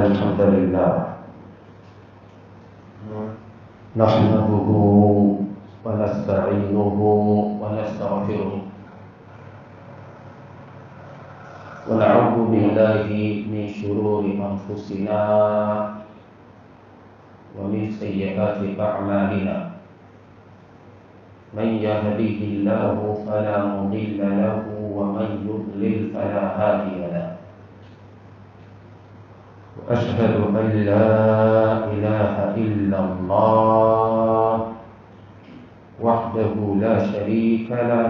الحمد لله نحمده ونستعينه ونستغفره ونعوذ بالله من شرور أنفسنا ومن سيئات أعمالنا من يهده الله فلا مضل له ومن يضلل فلا هادي له وأشهد أن لا إله إلا الله وحده لا شريك له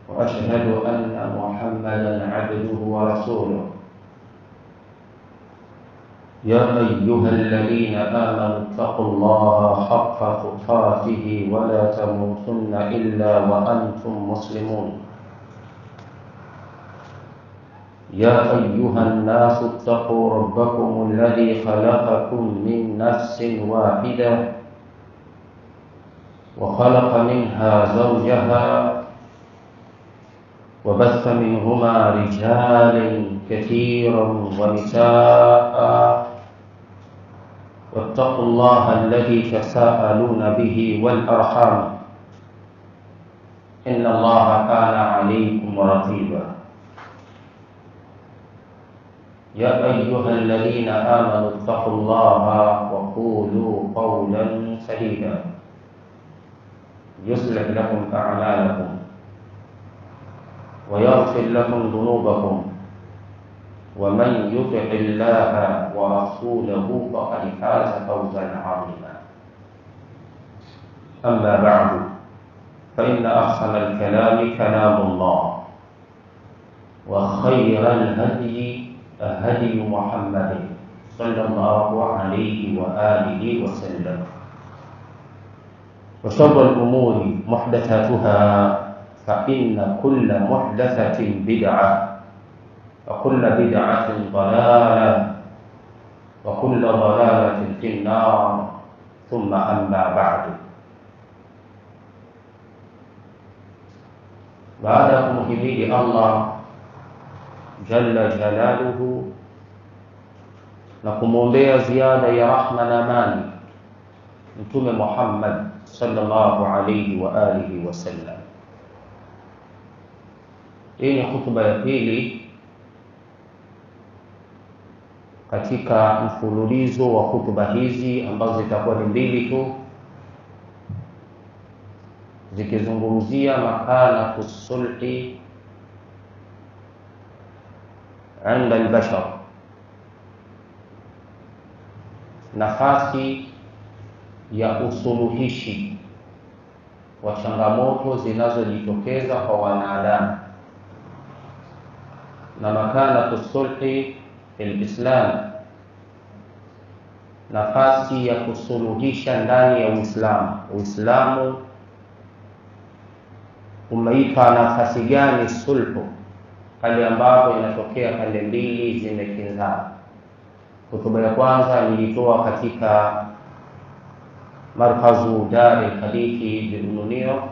وأشهد أن محمدا عبده ورسوله يا أيها الذين آمنوا اتقوا الله حق تقاته ولا تموتن إلا وأنتم مسلمون يا أيها الناس اتقوا ربكم الذي خلقكم من نفس واحدة وخلق منها زوجها وبث منهما رجالا كثيرا ونساء واتقوا الله الذي تساءلون به والأرحام إن الله كان عليكم رقيبا يا أيها الذين آمنوا اتقوا الله وقولوا قولا سديدا يصلح لكم أعمالكم ويغفر لكم ذنوبكم ومن يطع الله ورسوله فقد فاز فوزا عظيما أما بعد فإن أحسن الكلام كلام الله وخير الهدي هدي محمد صلى الله عليه وآله وسلم وشر الأمور محدثاتها فإن كل محدثة بدعة وكل بدعة ضلالة وكل ضلالة في النار ثم أما بعد بعد kumhimidi Allah jalla jalaluhu na kumwombea ziada ya rahma na amani Mtume Muhammad sallallahu alayhi wa alihi wasallam. Hii ni hutuba ya pili katika mfululizo wa hutuba hizi ambazo zitakuwa ni mbili tu zikizungumzia makana sulhi inda al-bashar, nafasi ya usuluhishi wa changamoto zinazojitokeza kwa wanadamu, na makana sulhi fil Islam, nafasi ya kusuluhisha ndani ya Uislamu. Uislamu umeipa nafasi gani sulhu pale ambapo inatokea pande mbili zimekinzana? Hotuba ya kwanza nilitoa katika markazu Dar al-Hadithi Biununio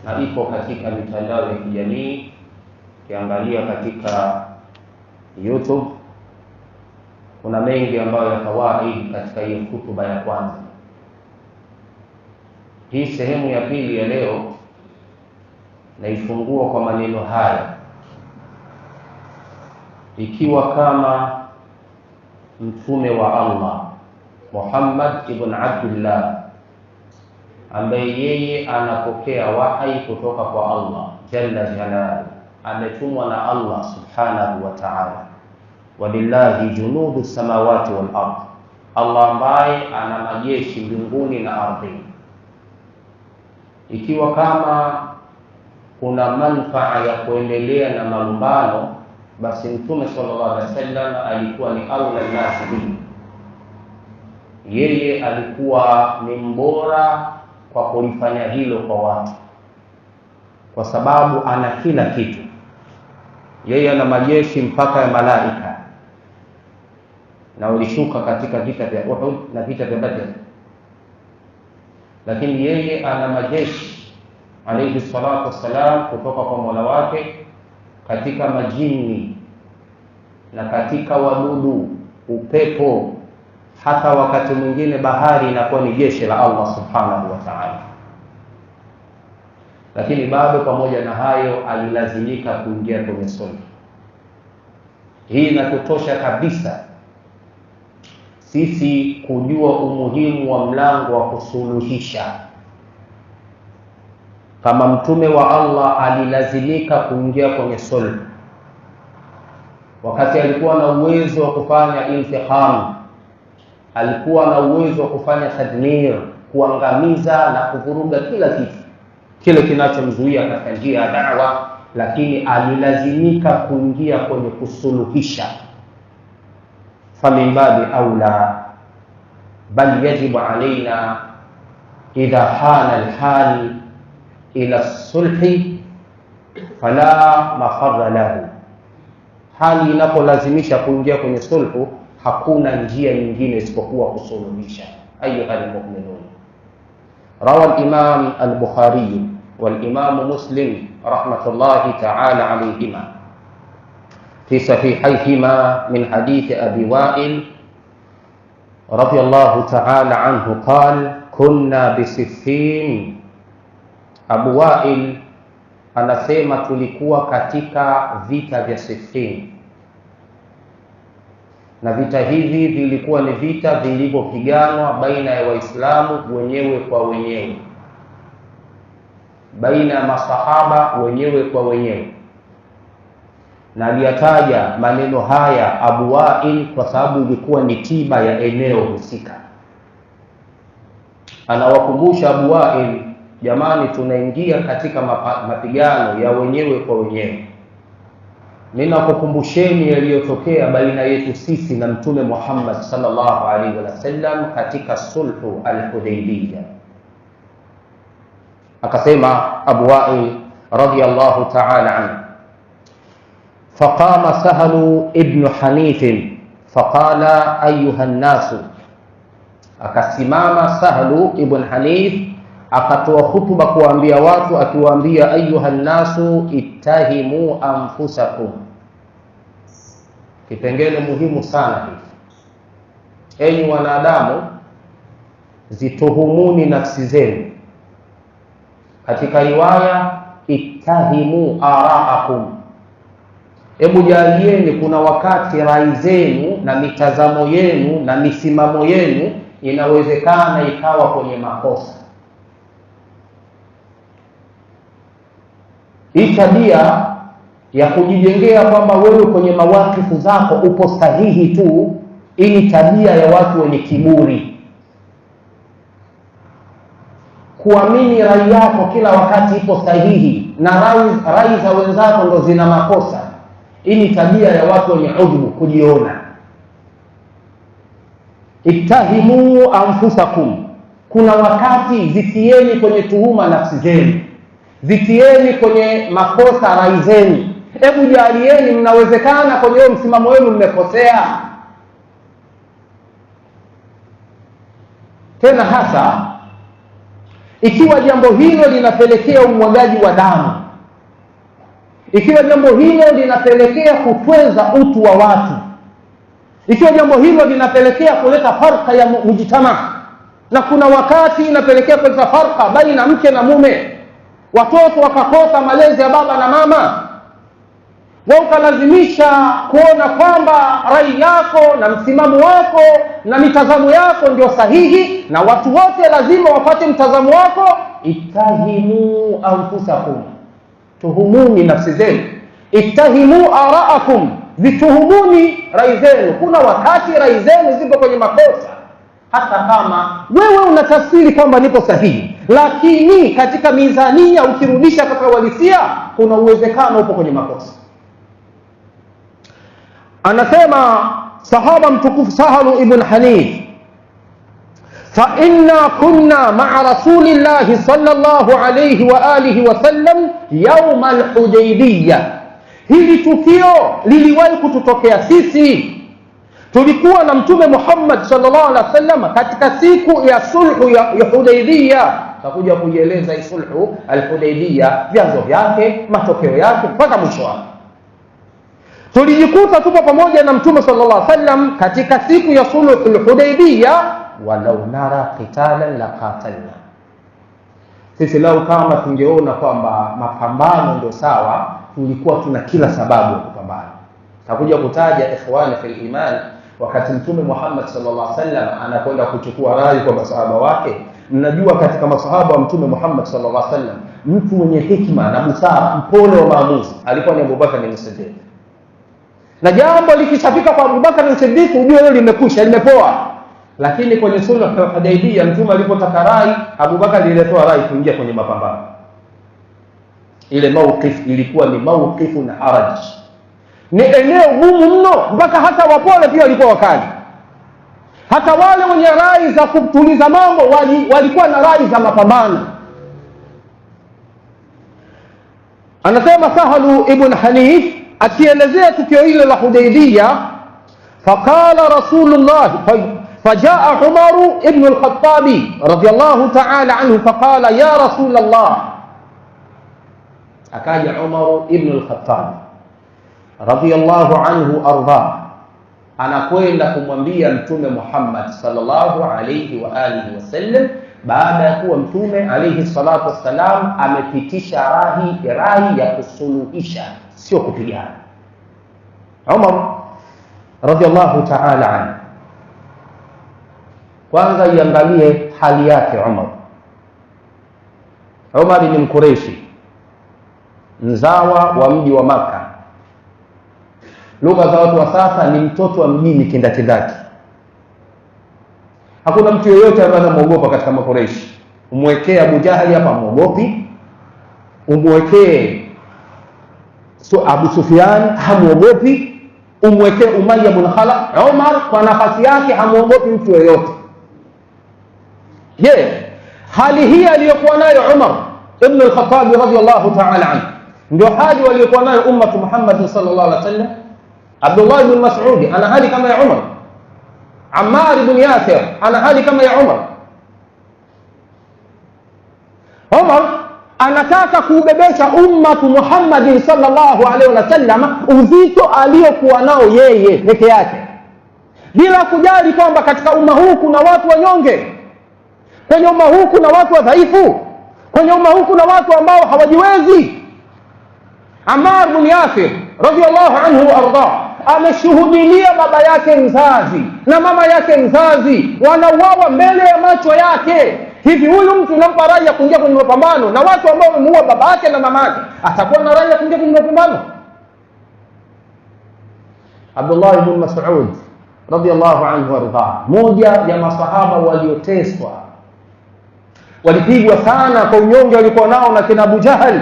na ipo katika mitandao ya kijamii. Ukiangalia katika YouTube kuna mengi ambayo yatawahi katika hiyo hotuba ya kwanza. Hii sehemu ya pili ya leo naifungua kwa maneno haya: ikiwa kama mtume wa Allah Muhammad ibn Abdullah, ambaye yeye anapokea wahi kutoka kwa Allah jalla jalaluhu, ametumwa na Allah subhanahu wa ta'ala, walillahi junudu samawati wal ardh, Allah ambaye ana majeshi mbinguni na ardhini. Ikiwa kama kuna manufaa ya kuendelea na malumbano, basi Mtume sallallahu alaihi wasallam alikuwa ni aula nasi bihi. Yeye alikuwa ni mbora kwa kulifanya hilo kwa watu, kwa sababu ana kila kitu. Yeye ana majeshi mpaka ya malaika, na ulishuka katika vita vya Uhud na vita vya Badr, lakini yeye ana majeshi alayhi salatu wassalam kutoka kwa Mola wake katika majini na katika wadudu, upepo, hata wakati mwingine bahari inakuwa ni jeshi la Allah subhanahu wa ta'ala. Lakini bado pamoja na hayo alilazimika kuingia kwenye sulhu. Hii inatutosha kabisa sisi kujua umuhimu wa mlango wa kusuluhisha. Kama mtume wa Allah alilazimika kuingia kwenye sulhu wakati alikuwa na uwezo wa kufanya intiqam, alikuwa na uwezo wa kufanya tadmir, kuangamiza na kuvuruga kila kitu kile kinachomzuia katika njia ya da'wa, lakini alilazimika kuingia kwenye kusuluhisha. Famin babi aula, bal yajibu alaina idha hana alhal ila sulhi fala mafarra lahu. Hali inapolazimisha kuingia kwenye sulhu, hakuna njia nyingine isipokuwa kusuluhisha. Ayyuha almu'minun, rawa al-Imam al-Bukhari wal-Imam Muslim rahmatullahi ta'ala alayhima fi sahihayhima min hadith Abi Wa'il radiyallahu ta'ala anhu qala kunna bisiffin. Abu Wa'il anasema tulikuwa katika vita vya Siffin, na vita hivi vilikuwa ni vita vilivyopiganwa baina ya Waislamu wenyewe kwa wenyewe, baina ya masahaba wenyewe kwa wenyewe. Na aliyataja maneno haya Abu Wa'il kwa sababu ilikuwa ni tiba ya eneo husika. Anawakumbusha Abu Wa'il, jamani, tunaingia katika mapigano ya wenyewe kwa wenyewe. Ninakukumbusheni yaliyotokea baina yetu sisi na Mtume Muhammad sallallahu alaihi wasallam katika sulhu al-Hudaybiyah. Akasema Abu Wa'il radiyallahu ta'ala anhu, faqama Sahlu ibn Hanif faqala ayuha an-nas. Akasimama Sahlu ibn Hanif akatoa hutuba kuambia watu, akiwaambia ayuha an-nasu ittahimu anfusakum. Kipengele muhimu sana hiki. Enyi wanadamu, zituhumuni nafsi zenu. Katika riwaya ittahimu araakum. Hebu jalieni, kuna wakati rai zenu na mitazamo yenu na misimamo yenu inawezekana ikawa kwenye makosa. Hii tabia ya kujijengea kwamba wewe kwenye mawakifu zako upo sahihi tu, hii ni tabia ya watu wenye kiburi. Kuamini rai yako kila wakati ipo sahihi na rai za wenzako ndo zina makosa, hii ni tabia ya watu wenye ujubu, kujiona. Ittahimu anfusakum, kuna wakati zitieni kwenye tuhuma nafsi zenu, zitieni kwenye makosa rai zenu. Hebu jalieni, mnawezekana kwenye hiyo msimamo wenu mmekosea. Tena hasa ikiwa jambo hilo linapelekea umwagaji wa damu, ikiwa jambo hilo linapelekea kutweza utu wa watu, ikiwa jambo hilo linapelekea kuleta farka ya mujtama, na kuna wakati inapelekea kuleta farka baina mke na mume, watoto wakakosa malezi ya baba na mama, wewe ukalazimisha kuona kwamba rai yako na msimamo wako na mitazamo yako ndio sahihi na watu wote lazima wapate mtazamo wako. Ittahimu anfusakum, tuhumuni nafsi zenu. Ittahimu araakum, zituhumuni rai zenu. Kuna wakati rai zenu zipo kwenye makosa, hata kama wewe unatafsiri kwamba nipo sahihi, lakini katika mizania ukirudisha katika uhalisia kuna uwezekano upo kwenye makosa. Anasema sahaba mtukufu Sahlu ibn Hanif, fa inna kunna ma'a rasulillahi sallallahu alayhi wa alihi wa sallam yawm al-Hudaybiyah. Hili tukio liliwahi kututokea sisi, tulikuwa na Mtume Muhammad sallallahu alaihi wasallam katika siku ya sulhu ya Hudaybiyah. Tutakuja kuieleza hii sulhu al-Hudaybiyah, vyanzo vyake, matokeo yake mpaka mwisho wake. tulijikuta tupo pamoja na Mtume sallallahu alaihi wasallam katika siku ya sulhul Hudaybiyah, walau nara qitalan laqatalna. Sisi lau kama tungeona kwamba mapambano ndio sawa, tulikuwa tuna kila sababu ya kupambana. Takuja kutaja ikhwani fil iman, wakati Mtume Muhammad sallallahu alaihi wasallam anakwenda kuchukua rai kwa masahaba wake. Mnajua katika masahaba wa Mtume Muhammad sallallahu alaihi wasallam, mtu mwenye hikma na busara, mpole wa maamuzi, alikuwa ni Abubakar bin Siddiq. Na jambo likishafika kwa Abubakar bin Siddiq, ujue hilo limekwisha, limepoa. Lakini kwenye sulhu ya Hudaybiyah, Mtume alipotaka rai, Abubakar alitoa rai kuingia kwenye mapambano. Ile mawqif ilikuwa ni mawqifun haraj, ni eneo gumu mno, mpaka hata wapole pia walikuwa wakali. Hata wale wenye rai za kutuliza mambo walikuwa na rai za mapambano. Anasema Sahlu ibn Hanif akielezea tukio hilo la Hudaybiyah, faqala Rasulullah فجاء عمر ابن الخطاب رضي الله تعالى عنه فقال يا رسول الله. akaja Umar ibn al-Khattab radiyallahu anhu arda, anakwenda kumwambia Mtume Muhammad sallallahu alayhi wa alihi wasallam, baada ya kuwa Mtume alayhi salatu wassalam amepitisha rai ya kusuluhisha, sio kupigana. Umar radiyallahu ta'ala anhu, kwanza iangalie hali yake. Umar ni Mkureishi, mzawa wa mji wa Maka. Lugha za watu wa sasa ni mtoto wa mjini kindakindaki. Hakuna mtu yeyote ambaye anamuogopa katika Makureishi. Umwekee Abu Jahali hapa hamuogopi, umwekee Abu Sufyan hamuogopi, umwekee Umayya ibn Khalaf. Umar kwa nafasi yake hamuogopi mtu yeyote. Je, hali hii aliyokuwa nayo Umar ibn al-Khattab radiyallahu ta'ala anhu ndio hali waliokuwa nayo ummatu Muhammad sallallahu alaihi wasallam? Abdullah ibn Mas'ud ana hali kama ya Umar. Ammar ibn Yasir ana hali kama ya Umar. Umar anataka kuubebesha ummatu Muhammad sallallahu alaihi wasallam uzito aliyokuwa nao yeye peke yake, bila kujali kwamba katika umma huu kuna watu wanyonge, kwenye umma huu kuna watu wadhaifu, kwenye umma huu kuna watu ambao hawajiwezi. Ammar ibn Yasir radiyallahu anhu arda ameshuhudia baba yake mzazi na mama yake mzazi wanauawa mbele ya macho yake. Hivi huyu mtu unampa rai ya kuingia kwenye mapambano na watu ambao wamemuua baba yake na mama yake, atakuwa na rai ya kuingia kwenye mapambano? Abdullah ibn Mas'ud radiyallahu anhu arda, moja ya masahaba walioteswa, walipigwa sana kwa unyonge walikuwa nao na kina Abu Jahal.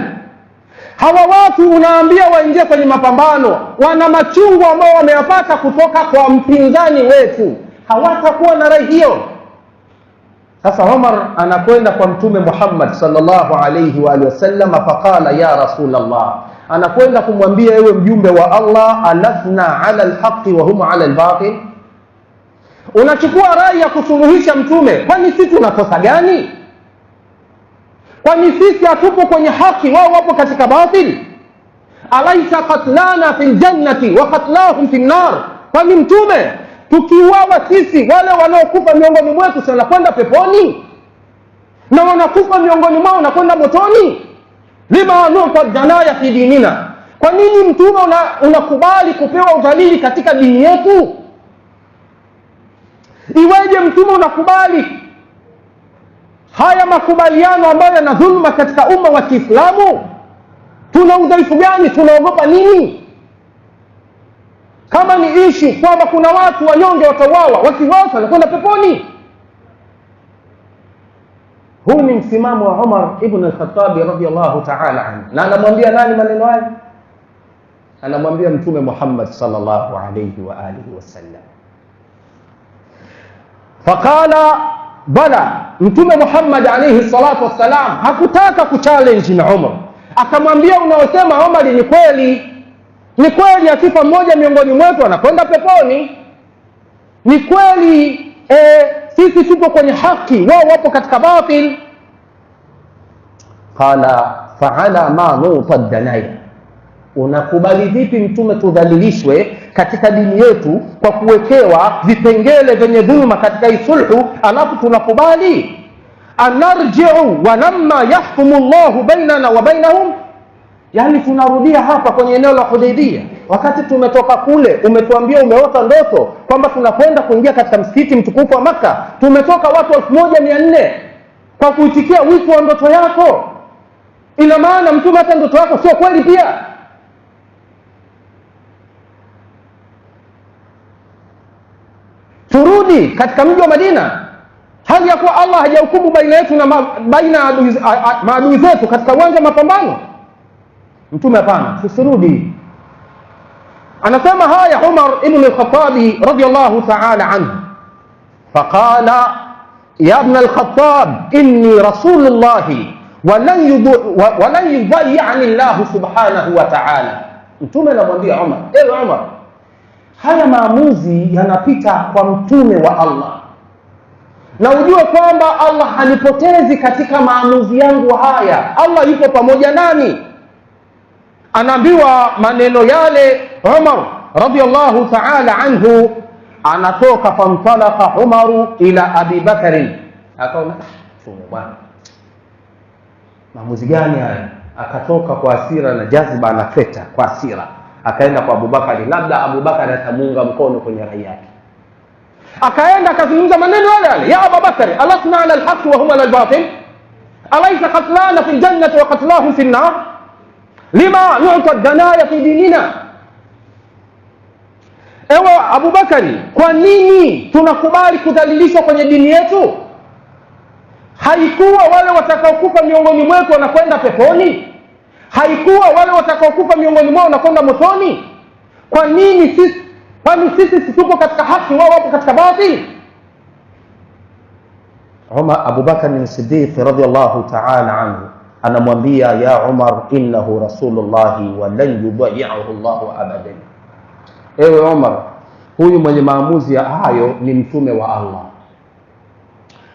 Hawa watu unaambia waingie kwenye mapambano, wana machungu ambao wameyapata kutoka kwa mpinzani wetu, hawatakuwa na rai hiyo. Sasa Umar anakwenda kwa Mtume Muhammad sallallahu alayhi wa alihi wasallam, faqala ya Rasulullah, anakwenda kumwambia ewe mjumbe wa Allah, alasna ala alhaqi wa hum ala albatil. Unachukua rai ya kusuluhisha Mtume, kwani sisi tunakosa gani? Kwani sisi hatupo kwenye haki, wao wapo katika batil? Alaisa qatlana fil jannati wa qatlahum fin nar. Kwani Mtume tukiuawa sisi, wale wanaokufa miongoni mwetu si wanakwenda peponi, na wanakufa miongoni mwao wanakwenda motoni? Lima nufa janaya fi dinina. Kwa nini Mtume unakubali kupewa udhalili katika dini yetu? Iweje Mtume unakubali haya makubaliano ambayo yana dhulma katika umma wa Kiislamu? Tuna udhaifu gani? Tunaogopa nini? Kama ni ishi kwamba kuna watu wanyonge watauawa, wakiuawa wanakwenda peponi. Huu ni msimamo wa Umar ibn al-Khattab radiyallahu ta'ala anhu. Na anamwambia nani maneno haya? Anamwambia Mtume Muhammad sallallahu alayhi wa alihi wasallam. Faqala bala, Mtume Muhammad alayhi salatu wassalam hakutaka kuchallenge na Umar, akamwambia unaosema Umar ni kweli. Ni kweli akifa mmoja miongoni mwetu anakwenda peponi. Ni kweli sisi tupo kwenye haki, wao wapo katika batil. Qala fa'ala ma nuta danaya, Unakubali vipi mtume tudhalilishwe katika dini yetu kwa kuwekewa vipengele vyenye dhulma katika hii sulhu, alafu tunakubali? Anarji'u wa lamma yahkumu Allahu bainana wa bainahum, yani tunarudia hapa kwenye eneo la Hudaybiyah, wakati tumetoka kule. Umetuambia umeota ndoto kwamba tunakwenda kuingia katika msikiti mtukufu wa Makka, tumetoka watu 1400 kwa kuitikia wito wa ndoto yako. Ina maana mtume hata ndoto yako sio kweli pia. Turudi katika mji wa Madina hali ya kuwa Allah hajahukumu baina yetu na baina ya maadui zetu katika uwanja wa mapambano. Mtume hapana, tusirudi. Anasema haya Umar ibn al-Khattab radiyallahu ta'ala anhu, faqala ya ibn al-Khattab inni rasulullah wa lan yudhi'ani Allah subhanahu wa ta'ala. Mtume anamwambia Umar, ewe Umar, haya maamuzi yanapita kwa mtume wa Allah, na ujue kwamba Allah hanipotezi katika maamuzi yangu haya. Allah yupo pamoja nami. Anaambiwa maneno yale Umar radiyallahu ta'ala anhu, anatoka famtalaka Umaru ila Abi Bakari. Akaona bwana, maamuzi gani haya? Akatoka kwa hasira na jazba, anafeta kwa hasira, akaenda kwa Abubakari, labda Abubakari atamuunga mkono kwenye rai yake. Akaenda akazungumza maneno yale yale, ya Abubakari, alasna ala alhaq wa hum ala albatil, alaysa qatlana fi aljannati wa qatlahum fi an-nar, lima nu'ta ad-danaya fi dinina. Ewe Abubakari, kwa nini tunakubali kudhalilishwa kwenye dini yetu? Haikuwa wale watakaokufa miongoni mwetu wanakwenda peponi? Haikuwa wale watakaokufa miongoni mwao wanakwenda motoni? Kwa nini sisi, kwani sisi tupo katika haki, wao wapo katika batili? Abu Bakar as-Siddiq radiyallahu ta'ala anhu anamwambia, ya Umar, innahu rasulullah wa lan yudhi'ahu Allah abadan. Ewe Umar, huyu mwenye maamuzi ya hayo ni mtume wa Allah,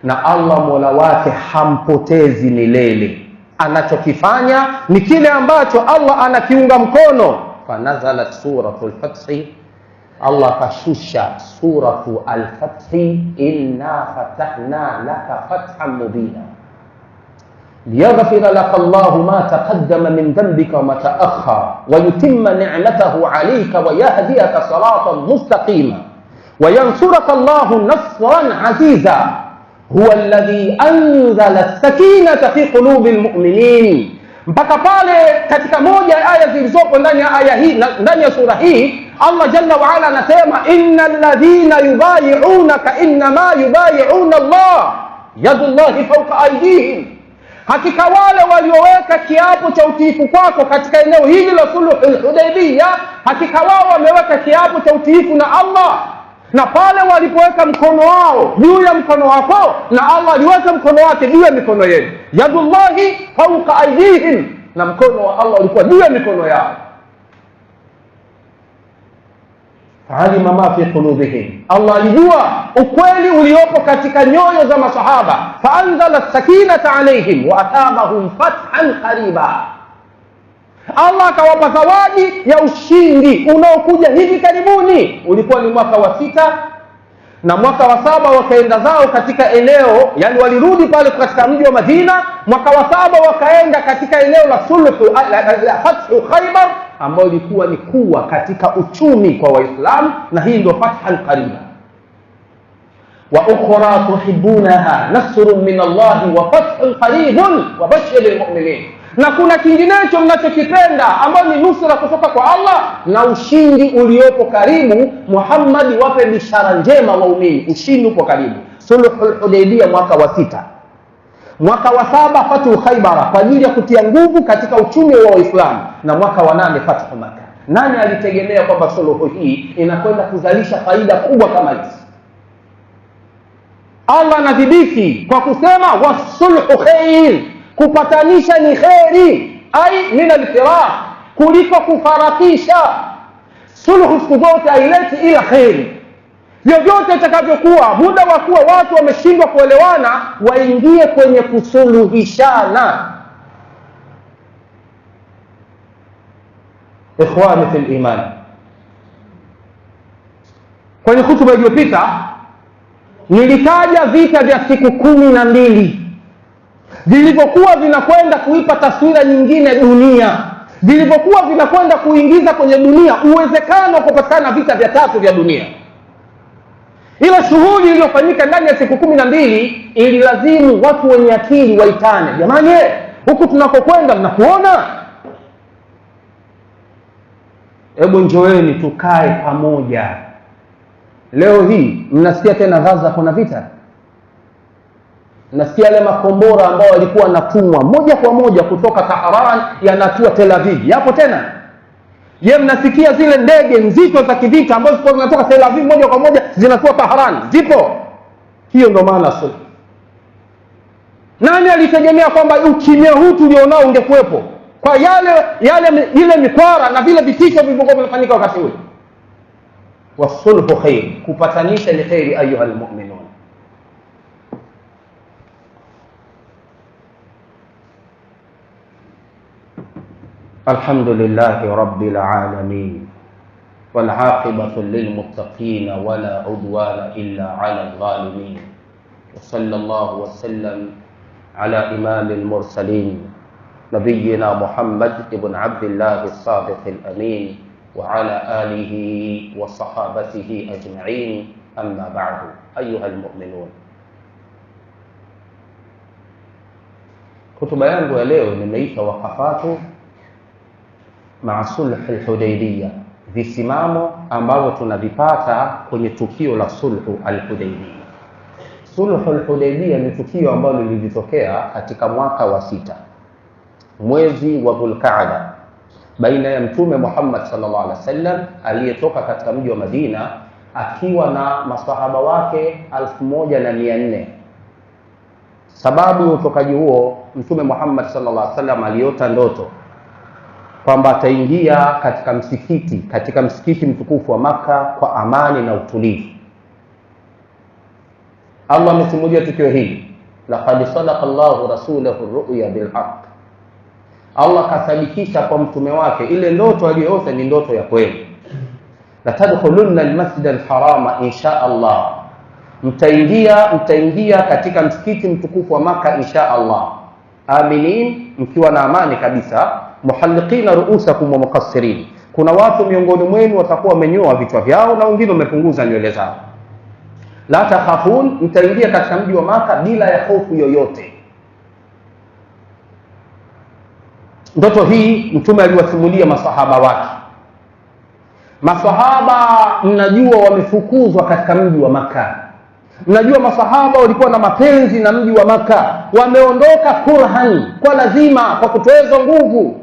na Allah Mola wake hampotezi milele. Anachokifanya ni kile ambacho Allah anakiunga mkono. Fanazalat suratul Fath, Allah kashusha suratu al-Fath, inna fatahna laka fathan mubina liyaghfira laka Allahu ma taqaddama min dhanbika wa ma ta'akhkhara wa yutimma ni'matahu 'alayka wa yahdiyaka siratan mustaqima wa yansuraka Allahu nasran 'aziza huwa alladhi anzala as-sakinata fi qulubi al-mu'minin. Mpaka pale katika moja ya aya zilizopo ndani ya aya hii, ndani ya sura hii, Allah jalla wa ala anasema, innal ladhina yubayi'unaka innama yubayi'una Allah yadullahi fawqa aydihim, hakika wale walioweka kiapo cha utiifu kwako katika eneo hili la Sulhul Hudaybiyah, hakika wao wameweka kiapo cha utiifu na Allah, na pale walipoweka mkono wao juu ya mkono wako, na Allah aliweka mkono wake juu ya mikono yenu. Yadullahi fawqa aydihim, na mkono wa Allah ulikuwa juu ya mikono yao. Fa'alima ma fi qulubihim, Allah alijua ukweli uliopo katika nyoyo za masahaba. Fa'anzala as-sakinata alayhim wa atabahum fathan qariba, Allah akawapa zawadi ya ushindi unaokuja hivi karibuni. Ulikuwa ni mwaka wa 6 na mwaka wa 7 wakaenda zao katika eneo, yani walirudi pale katika mji wa Madina. Mwaka wa 7 wakaenda katika eneo la Sulhu Fathu Khaybar, ambayo ilikuwa ni kuwa katika uchumi kwa Waislamu, na hii ndio fathan qariba. Wa ukhra tuhibbunaha nasrun min Allah wa fathun qaribun wa bashiril mu'minin, na kuna kinginecho mnachokipenda ambao ni nusura kutoka kwa Allah na ushindi uliopo karibu. Muhammad, wape bishara njema waumini, ushindi upo karibu. Sulhul Hudaybiyah mwaka wa 6, mwaka wa 7 Fathu Khaybar kwa ajili ya kutia nguvu katika uchumi wa Uislamu, na mwaka wa 8 Fathu Makkah. Nani alitegemea kwamba suluhu hii inakwenda kuzalisha faida kubwa kama hizi? Allah anadhibiti kwa kusema wasulhu khair, kupatanisha ni kheri, ai min al-firaq, kuliko kufarakisha. Sulhu siku zote haileti ila kheri. Vyovyote itakavyokuwa, muda wa kuwa watu wameshindwa kuelewana, waingie kwenye kusuluhishana. Ikhwani fil iman, kwenye hutuba iliyopita nilitaja vita vya siku 12 vilivyokuwa vinakwenda kuipa taswira nyingine dunia, vilivyokuwa vinakwenda kuingiza kwenye dunia uwezekano wa kupatikana vita vya 3 vya dunia. Ile shughuli iliyofanyika ndani ya siku 12 ililazimu watu wenye akili waitane, jamani, huku tunakokwenda mnakuona, hebu njoeni tukae pamoja. Leo hii mnasikia tena Gaza kuna vita, mnasikia yale makombora ambao walikuwa wanatumwa moja kwa moja kutoka Tehran yanatua Tel Aviv, yapo tena? Je, mnasikia zile ndege nzito za kivita ambazo zilikuwa zinatoka Tel Aviv moja kwa moja zinatua Tehran, zipo? Hiyo ndio maana sulhu. Nani alitegemea kwamba ukimya huu tulionao ungekuwepo kwa ile mikwara na vile vitisho vilivyokuwa vinafanyika wakati ule? Wasulhu khair, kupatanisha ni khairi ayuha almu'minun. Alhamdulillahi rabbil alamin, wal aqibatu lil muttaqin wala udwana illa ala adh-dhalimin. Wa sallallahu wa sallam ala imamil mursalin nabiyyina Muhammad ibn Abdullah as-sadiq al-amin wa ala alihi wa sahabatihi ajma'in, amma ba'du. Ayuha almu'minun, hutuba yangu ya leo nimeita waqafatu ma'a sulh al-Hudaybiyah, visimamo ambavyo tunavipata kwenye tukio la sulhu al-Hudaybiyah. Sulhu al-Hudaybiyah ni tukio ambalo lilitokea katika mwaka wa 6 mwezi wa Dhulqa'da, baina ya Mtume Muhammad sallallahu alaihi wasallam aliyetoka katika mji wa Madina akiwa na masahaba wake 1400. Sababu ya utokaji huo, Mtume Muhammad sallallahu alaihi wasallam aliota ndoto kwamba ataingia katika msikiti mtukufu wa Maka kwa amani na utulivu. Allah amesimulia tukio hili, laqad sadaqa Allahu rasulahu ar-ru'ya bil haqq. Allah kasadikisha kwa mtume wake ile ndoto aliyoota ni ndoto ya kweli. La tadkhulunna al-masjid al-harama insha Allah, mtaingia katika msikiti mtukufu wa Maka insha Allah, aminin, mkiwa na amani kabisa, muhalliqina ru'usakum wa muqassirin. Kuna watu miongoni mwenu watakuwa wamenyoa vichwa vyao na wengine wamepunguza nywele zao. La takhafun, mtaingia katika mji wa Maka bila ya hofu yoyote. Ndoto hii mtume aliwasimulia masahaba wake. Masahaba mnajua wamefukuzwa katika mji wa Maka. Mnajua masahaba walikuwa na mapenzi na mji wa Maka, wameondoka kurhani, kwa lazima, kwa kutoweza nguvu.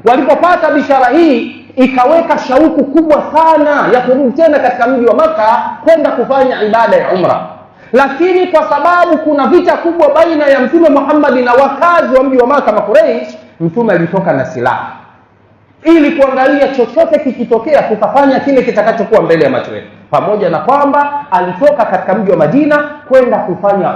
Walipopata bishara hii ikaweka shauku kubwa sana ya kurudi tena katika mji wa Maka kwenda kufanya ibada ya umra. Lakini kwa sababu kuna vita kubwa baina ya Mtume Muhammad na wakazi wa mji wa Maka, Makuraish, Mtume alitoka na silaha ili kuangalia chochote kikitokea tutafanya kile kitakachokuwa mbele ya macho yetu, pamoja na kwamba alitoka katika mji wa Madina kwenda kufanya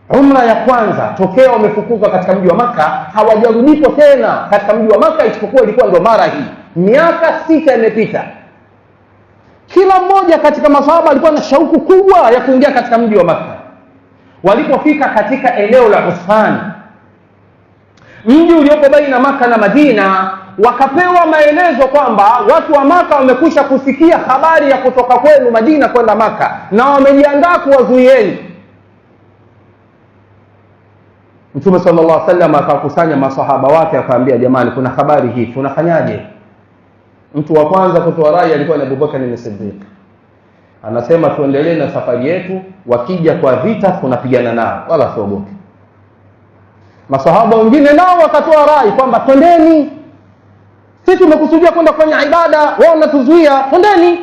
umra ya kwanza tokea wamefukuzwa katika mji wa Maka. Hawajarudipo tena katika mji wa Maka, isipokuwa ilikuwa ndo mara hii. Miaka 6 imepita. Kila mmoja katika masahaba alikuwa na shauku kubwa ya kuingia katika mji wa Maka. Walipofika katika eneo la Usfan, mji uliopo baina Maka na Madina, wakapewa maelezo kwamba watu wa Maka wamekwisha kusikia habari ya kutoka kwenu Madina kwenda Maka na wamejiandaa kuwazuieni. Mtume sallallahu alaihi wasallam akakusanya masahaba wake akawaambia, jamani, kuna habari hii, tunafanyaje? Mtu wa kwanza kutoa rai alikuwa ni Abu Bakar as-Siddiq. Anasema tuendelee na safari yetu, wakija kwa vita tunapigana nao, wala siogope. Masahaba wengine nao wakatoa rai kwamba twendeni, sisi tumekusudia kwenda kufanya ibada, wao wanatuzuia, twendeni.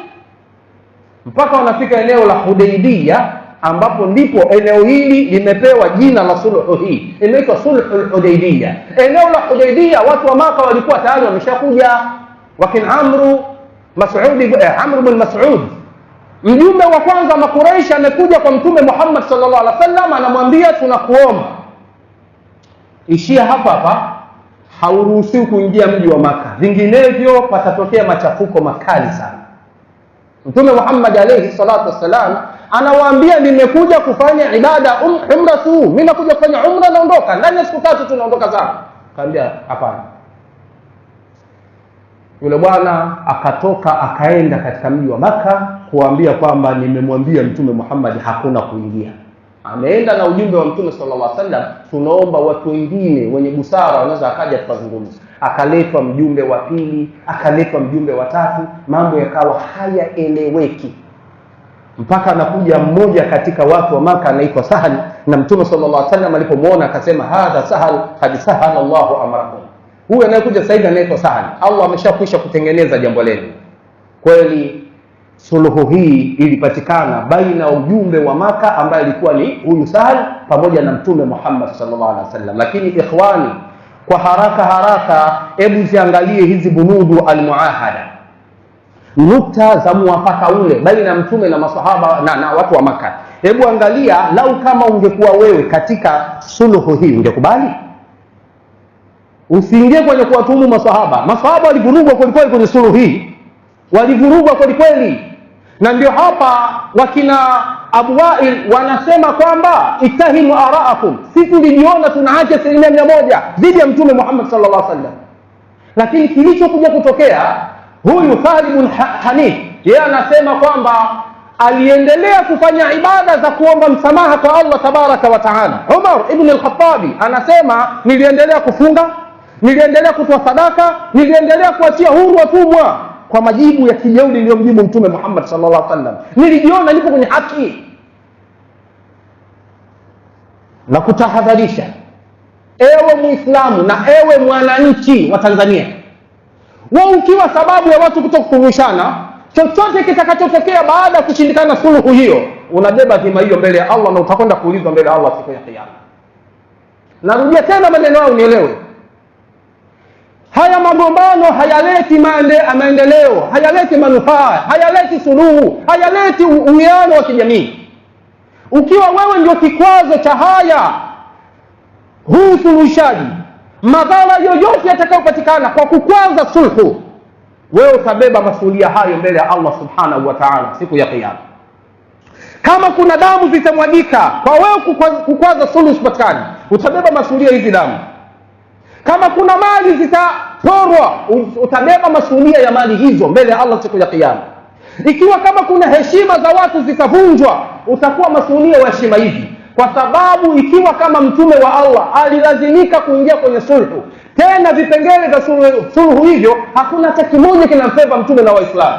Mpaka wanafika eneo la Hudaybiyah, ambapo ndipo eneo hili limepewa jina la sulhu hii, inaitwa sulhul Hudaybiyah. Eneo la Hudaybiyah watu wa Maka walikuwa tayari wameshakuja, wakina Amr bin Mas'ud, mjumbe wa kwanza Makuraish, amekuja kwa Mtume Muhammad sallallahu alaihi wasallam, anamwambia tunakuomba ishia hapa, hauruhusiwi kuingia mji wa Maka, vinginevyo patatokea machafuko makali sana. Mtume Muhammad alayhi salatu wassalam anawaambia, nimekuja kufanya ibada umra tu, mimi nakuja kufanya umra naondoka, ndani ya siku 3 tunaondoka zangu. Kaambia hapana. Yule bwana akatoka akaenda katika mji wa Maka kuambia kwamba nimemwambia Mtume Muhammad hakuna kuingia. Ameenda na ujumbe wa Mtume sallallahu alaihi wasallam, tunaomba watu wengine wenye busara wanaweza akaja tukazungumza. Akaletwa mjumbe wa pili, akaletwa mjumbe wa tatu, mambo yakawa hayaeleweki. Mpaka anakuja mmoja katika watu wa Maka anaitwa Sahal, na Mtume sallallahu alaihi wasallam alipomuona akasema, hadha Sahal qad sahala Allahu amrakum. Huyu anayekuja sasa hivi anaitwa Sahal, Allah ameshakwisha kutengeneza jambo lenu. Kweli suluhu hii ilipatikana baina ujumbe wa Maka ambaye alikuwa ni huyu Sahal pamoja na Mtume Muhammad sallallahu alaihi wasallam. Lakini ikhwani, kwa haraka hebu ziangalie hizi bunudu almuahada, nukta za muafaka ule baina Mtume na masahaba na watu wa Maka. Hebu angalia, lau kama ungekuwa wewe katika suluhu hii ungekubali? Usiingie kwenye kuwatumu masahaba. Masahaba walivurugwa kweli kwenye suluhu hii, walivurugwa kweli. Na ndio hapa wakina Abu Wa'il wanasema kwamba itahimu araakum, sisi tulijiona tuna haki 100% dhidi ya Mtume Muhammad sallallahu alaihi wasallam. Lakini kilichokuja kutokea, huyu Thalib ibn Hanif yeye anasema kwamba aliendelea kufanya ibada za kuomba msamaha kwa Allah tabaraka wa taala. Umar ibn al-Khattabi anasema, niliendelea kufunga, niliendelea kutoa sadaka, niliendelea kuachia huru watumwa, kwa majibu ya kijeuri niliyomjibu Mtume Muhammad sallallahu alaihi wasallam. Nilijiona nipo kwenye haki. Na kutahadharisha ewe Muislamu na ewe mwananchi wa Tanzania, wewe ukiwa sababu ya watu kutokukumbushana, chochote kitakachotokea baada ya kushindikana suluhu hiyo, unabeba dhima hiyo mbele ya Allah na utakwenda kuulizwa mbele ya Allah siku ya Kiyama. Narudia tena maneno yao nielewe. Haya magombano hayaleti maendeleo, hayaleti manufaa, hayaleti suluhu, hayaleti uwiano wa kijamii. Ukiwa wewe ndio kikwazo cha haya, huu suluhishaji, madhara yoyote yatakayopatikana kwa kukwaza sulhu, wewe utabeba masuhulia hayo mbele ya Allah subhanahu wa ta'ala siku ya Kiyama. Kama kuna damu zitamwagika kwa wewe kukwaza sulhu isipatikane, utabeba masuhulia hizi damu. Kama kuna mali zitaporwa, utabeba masuhulia ya mali hizo mbele ya Allah siku ya Kiyama. Ikiwa kama kuna heshima za watu zitavunjwa, utakuwa masuhulia wa heshima hizi. Kwa sababu ikiwa kama Mtume wa Allah alilazimika kuingia kwenye sulhu, tena vipengele vya sulhu hivyo hakuna hata kimoja kinamfeva Mtume na Waislamu,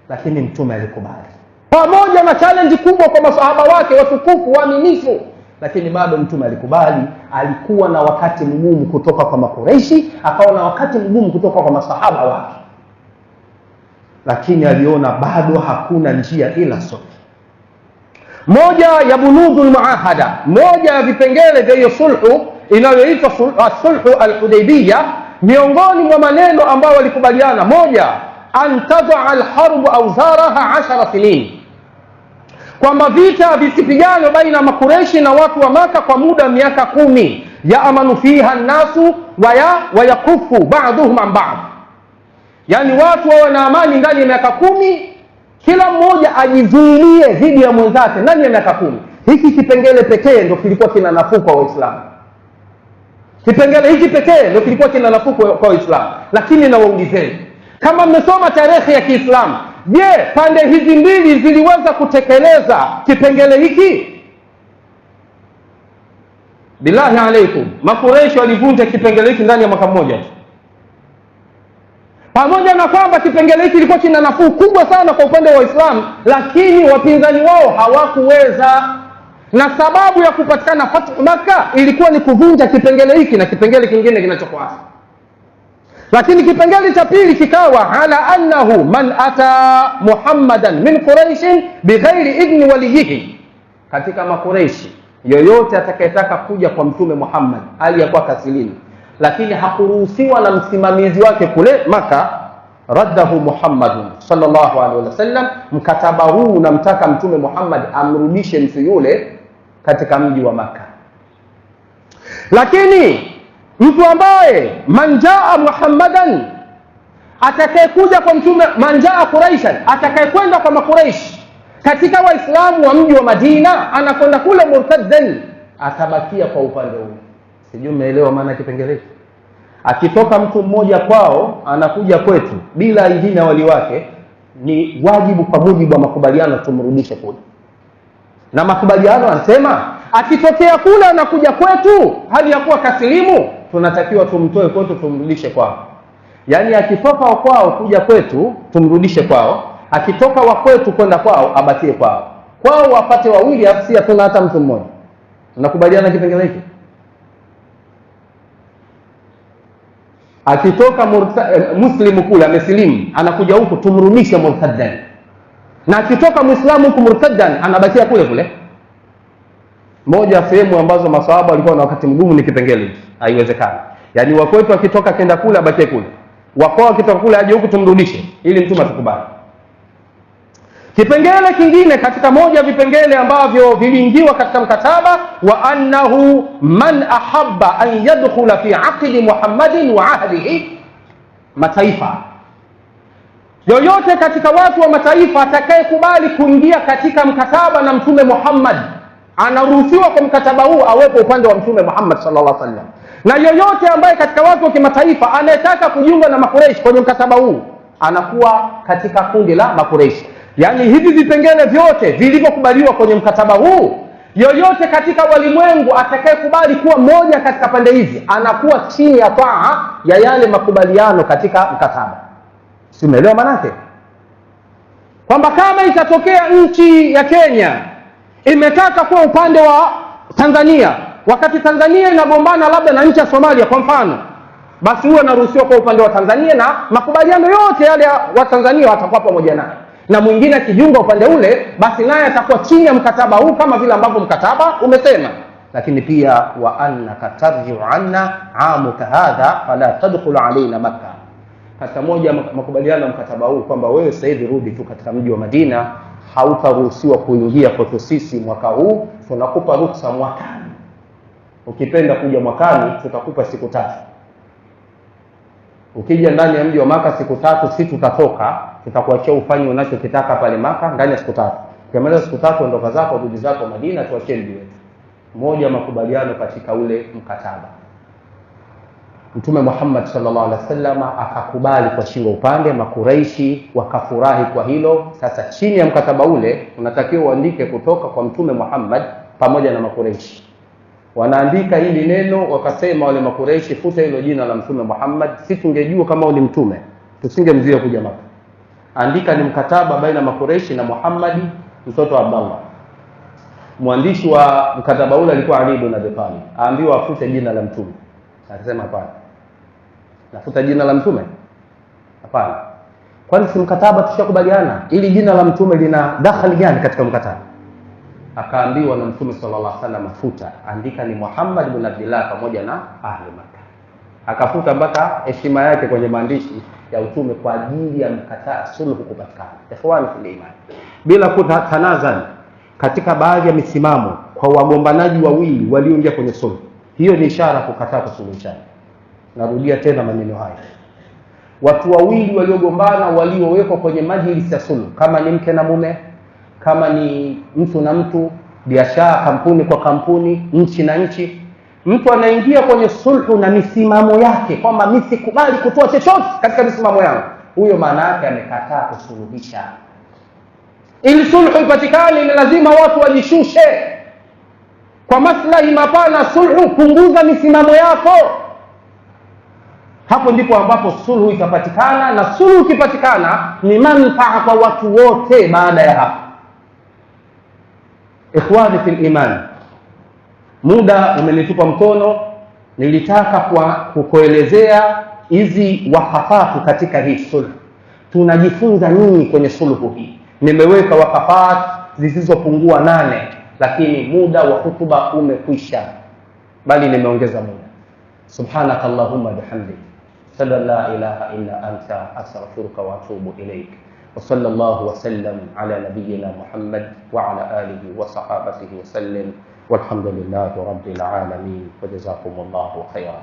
lakini Mtume alikubali, pamoja na challenge kubwa kwa masahaba wake watukufu waaminifu, lakini bado Mtume alikubali. Alikuwa na wakati mgumu kutoka kwa Makureishi, akawa na wakati mgumu kutoka kwa masahaba wake, lakini aliona bado hakuna njia ila sulhu. Moja ya bunudul muahada, moja ya vipengele vya hiyo sulhu inayoitwa sulhu al-Hudaybiyah, miongoni mwa maneno ambayo walikubaliana, moja, an tad'a al-harb awzaraha 10 sinin, kwamba vita visipigane baina ya Makureishi na watu wa Maka kwa muda miaka 10, ya amanu fiha an-nasu wa yakufu ba'dhum an ba'd, yani watu wawe na amani ndani ya miaka 10, kila mmoja ajizuilie dhidi ya mwenzake ndani ya miaka 10. Hiki kipengele pekee ndio kilikuwa kina nafuu kwa Waislamu. Kipengele hiki pekee ndio kilikuwa kina nafuu kwa Waislamu. Lakini na waulizeni, kama mmesoma tarehe ya Kiislamu, je, pande hizi mbili ziliweza kutekeleza kipengele hiki? Billahi alaikum, Makureishi walivunja kipengele hiki ndani ya mwaka mmoja. Pamoja na kwamba kipengele hiki kilikuwa kina nafuu kubwa sana kwa upande wa Waislamu, lakini wapinzani wao hawakuweza. Na sababu ya kupatikana Fathu Makkah ilikuwa ni kuvunja kipengele hiki na kipengele kingine kinachofuata. Lakini kipengele cha pili kikawa ala annahu man ata Muhammadan min Quraish bighairi idni waliyihi, katika Makureishi yoyote atakayetaka kuja kwa Mtume Muhammad aliyakuwa kasilini, lakini hakuruhusiwa na msimamizi wake kule Maka, raddahu Muhammadun sallallahu alaihi wasallam, mkataba huu unamtaka Mtume Muhammad amrudishe mtu yule katika mji wa Maka. Lakini mtu ambaye manjaa Muhammadan, atakayekuja kwa mtume, manjaa Quraishan, atakayekwenda kwa Makuraish katika waislamu wa mji wa Madina, anakwenda kule murtaddan, atabakia kwa upande huu. Sijui umeelewa maana kipengele hiki. Akitoka mtu mmoja kwao anakuja kwetu bila idhini ya wali wake, ni wajibu kwa mujibu wa makubaliano tumrudishe kule. Na makubaliano anasema akitokea kule anakuja kwetu hali ya kuwa kasilimu, tunatakiwa tumtoe kwetu tumrudishe kwao. Yaani akitoka kwao kuja kwetu tumrudishe kwao, akitoka wa kwetu kwenda kwao abakie kwao. Kwao wapate wawili, afsi hatuna hata mtu mmoja. Tunakubaliana kipengele hiki? Akitoka muslimu kule amesilimu anakuja huku tumrudishe murtaddan, na akitoka muislamu huku murtaddan anabakia kule kule. Moja sehemu ambazo maswahaba walikuwa na wakati mgumu ni kipengele hiki. Haiwezekani. Yaani wa kwetu akitoka kenda kule abakie kule, wako akitoka kule aje huku tumrudishe, ili mtume atukubali. Kipengele kingine katika moja vipengele ambavyo viliingiwa katika mkataba, wa annahu man ahabba an yadkhula fi aqdi Muhammadin wa ahlihi, mataifa yoyote katika watu wa mataifa atakayekubali kuingia katika mkataba na mtume Muhammad, anaruhusiwa kwa mkataba huu awepo upande wa mtume Muhammad sallallahu alaihi wasallam. Na yoyote ambaye katika watu wa kimataifa anayetaka kujiunga na Makuraish kwenye mkataba huu anakuwa katika kundi la Makuraish. Yaani hivi vipengele vyote vilivyokubaliwa kwenye mkataba huu, yoyote katika walimwengu atakayekubali kuwa moja katika pande hizi anakuwa chini ya taa ya yale makubaliano katika mkataba. Si umeelewa maana yake? Kwamba kama itatokea nchi ya Kenya imetaka kuwa upande wa Tanzania, wakati Tanzania inagombana labda na nchi ya Somalia kwa mfano, basi huwa anaruhusiwa kwa upande wa Tanzania, na makubaliano yote yale wa Tanzania watakuwa pamoja naye, na mwingine akijiunga upande ule basi naye atakuwa chini ya mkataba huu kama vile ambavyo mkataba umesema. Lakini pia wa annaka tarji'u anna amuka hadha fala tadkhulu alaina Makkah, hata moja makubaliano ya mkataba huu kwamba wewe sasa hivi rudi tu katika mji wa Madina, hautaruhusiwa kuingia kwetu sisi mwaka huu, tunakupa ruksa mwakani. Ukipenda kuja mwakani tutakupa siku 3. Ukija ndani ya mji wa Maka siku 3, sisi tutatoka, tutakuachia ufanye unachokitaka pale Maka ndani ya siku 3. Ukimaliza siku 3 ondoka zako, rudi zako Madina, tuachie mji wetu. Moja makubaliano katika ule mkataba. Mtume Muhammad sallallahu alaihi wasallam akakubali kwa shingo upande, Makuraishi wakafurahi kwa hilo. Sasa chini ya mkataba ule unatakiwa uandike kutoka kwa Mtume Muhammad pamoja na Makuraishi. Wanaandika hili neno, wakasema wale Makuraishi, futa hilo jina la Mtume Muhammad, si tungejua kama ni mtume tusingemzuia kuja Maka. Andika ni mkataba baina Makuraishi na Muhammad mtoto wa Abdullah. Mwandishi wa mkataba ule alikuwa Ali ibn Abi Talib, aambiwa afute jina la mtume. Akasema hapana, nafuta jina la mtume? Hapana. Kwani si mkataba tushakubaliana? Ili jina la mtume lina dakhali gani katika mkataba? Akaambiwa na Mtume sallallahu alaihi wasallam, futa, andika ni Muhammad ibn Abdullah pamoja na ahli Makkah. Akafuta mpaka heshima yake kwenye maandishi ya utume kwa ajili ya mkataba sulhu kupatikana. Ikhwan fil iman, bila kutanazana katika baadhi ya misimamo kwa wagombanaji wawili walioingia kwenye sulhu, hiyo ni ishara kukataa kusuluhishana. Narudia tena maneno haya. Watu wawili waliogombana, waliowekwa kwenye majlis ya sulhu, kama ni mke na mume, kama ni mtu na mtu, biashara, kampuni kwa kampuni, nchi na nchi, mtu anaingia kwenye sulhu na misimamo yake kwamba mimi sikubali kutoa chochote katika misimamo yangu, huyo maana yake amekataa kusuluhisha. Ili sulhu ipatikane ni lazima watu wajishushe kwa maslahi mapana. Sulhu, punguza misimamo yako, hapo ndipo ambapo sulhu itapatikana, na sulhu ikipatikana ni manufaa kwa watu wote baada ya hapo. Ikhwani fil iman, muda umenitupa mkono, nilitaka kukuelezea hizi wakafatu katika hii sulhu. Tunajifunza nini kwenye sulhu hii? Nimeweka wakafatu zisizopungua 8, lakini muda wa hutuba umekwisha, bali nimeongeza muda. Subhanakallahumma bihamdik, la ilaha illa anta, astaghfiruka wa atubu ilaik. وصلى الله وسلم على نبينا محمد وعلى آله وصحابته وسلم، والحمد لله رب العالمين، وجزاكم الله خيرا.